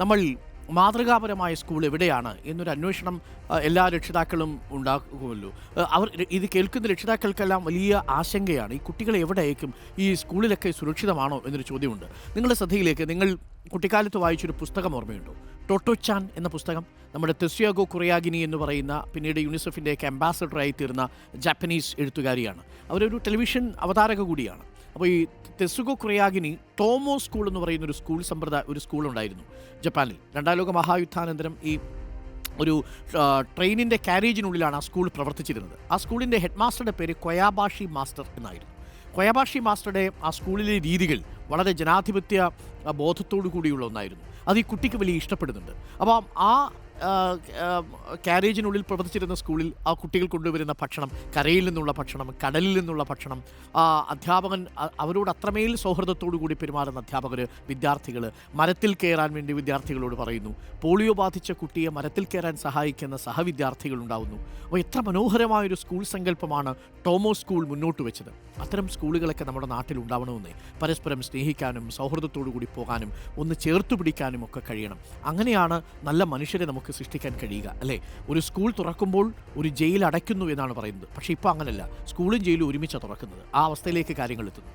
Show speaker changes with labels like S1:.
S1: നമ്മൾ മാതൃകാപരമായ സ്കൂൾ എവിടെയാണ് എന്നൊരു അന്വേഷണം എല്ലാ രക്ഷിതാക്കളും ഉണ്ടാക്കുമല്ലോ. ഇത് കേൾക്കുന്ന രക്ഷിതാക്കൾക്കെല്ലാം വലിയ ആശങ്കയാണ്. ഈ കുട്ടികളെ എവിടെ അയക്കും? ഈ സ്കൂളിലൊക്കെ സുരക്ഷിതമാണോ എന്നൊരു ചോദ്യമുണ്ട്. നിങ്ങളുടെ ശ്രദ്ധയിലേക്ക് നിങ്ങൾ കുട്ടിക്കാലത്ത് വായിച്ചൊരു പുസ്തകം ഓർമ്മയുണ്ടോ? ടോട്ടോച്ചാൻ എന്ന പുസ്തകം. നമ്മുടെ തെസ്യാഗോ കുറിയാഗിനി എന്ന് പറയുന്ന പിന്നീട് യുനിസെഫിൻ്റെയൊക്കെ അംബാസഡറായി തീർന്ന ജാപ്പനീസ് എഴുത്തുകാരിയാണ്. അവരൊരു ടെലിവിഷൻ അവതാരക കൂടിയാണ്. അപ്പോൾ ഈ തെസുഗോ കുറിയാഗിനി ടോമോ സ്കൂൾ എന്ന് പറയുന്ന ഒരു സ്കൂളുണ്ടായിരുന്നു ജപ്പാനിൽ. രണ്ടാം ലോക മഹായുദ്ധാനന്തരം ഈ ഒരു ട്രെയിനിൻ്റെ കാരേജിനുള്ളിലാണ് ആ സ്കൂൾ പ്രവർത്തിച്ചിരുന്നത്. ആ സ്കൂളിൻ്റെ ഹെഡ് മാസ്റ്ററുടെ പേര് കൊയാബാഷി മാസ്റ്റർ എന്നായിരുന്നു. കൊയാബാഷി മാസ്റ്ററുടെ ആ സ്കൂളിലെ രീതികൾ വളരെ ജനാധിപത്യ ബോധത്തോടു കൂടിയുള്ള ഒന്നായിരുന്നു. അത് ഈ കുട്ടിക്ക് വലിയ ഇഷ്ടപ്പെടുന്നുണ്ട്. അപ്പോൾ ആ കാരേജിനുള്ളിൽ പ്രവർത്തിച്ചിരുന്ന സ്കൂളിൽ ആ കുട്ടികൾ കൊണ്ടുവരുന്ന ഭക്ഷണം, കരയിൽ നിന്നുള്ള ഭക്ഷണം, കടലിൽ നിന്നുള്ള ഭക്ഷണം, അധ്യാപകൻ അവരോട് അത്രമേൽ സൗഹൃദത്തോടു കൂടി പെരുമാറുന്ന അധ്യാപകർ, വിദ്യാർത്ഥികൾ മരത്തിൽ കയറാൻ വേണ്ടി വിദ്യാർത്ഥികളോട് പറയുന്നു. പോളിയോ ബാധിച്ച കുട്ടിയെ മരത്തിൽ കയറാൻ സഹായിക്കുന്ന സഹവിദ്യാർത്ഥികൾ ഉണ്ടാവുന്നു. അപ്പോൾ എത്ര മനോഹരമായൊരു സ്കൂൾ സങ്കല്പമാണ് ടോമോ സ്കൂൾ മുന്നോട്ട് വെച്ചത്. അത്തരം സ്കൂളുകളൊക്കെ നമ്മുടെ നാട്ടിൽ ഉണ്ടാവണമെന്നേ. പരസ്പരം സ്നേഹിക്കാനും സൗഹൃദത്തോടു കൂടി പോകാനും ഒന്ന് ചേർത്തു പിടിക്കാനും ഒക്കെ കഴിയണം. അങ്ങനെയാണ് നല്ല മനുഷ്യരെ നമുക്ക് സൃഷ്ടിക്കാൻ കഴിയുക, അല്ലേ? ഒരു സ്കൂൾ തുറക്കുമ്പോൾ ഒരു ജയിൽ അടയ്ക്കുന്നു എന്നാണ് പറയുന്നത്. പക്ഷേ ഇപ്പോൾ അങ്ങനെയല്ല. സ്കൂളും ജയിലും ഒരുമിച്ചാണ് തുറക്കുന്നത്. ആ അവസ്ഥയിലേക്ക് കാര്യങ്ങൾ എത്തുന്നു.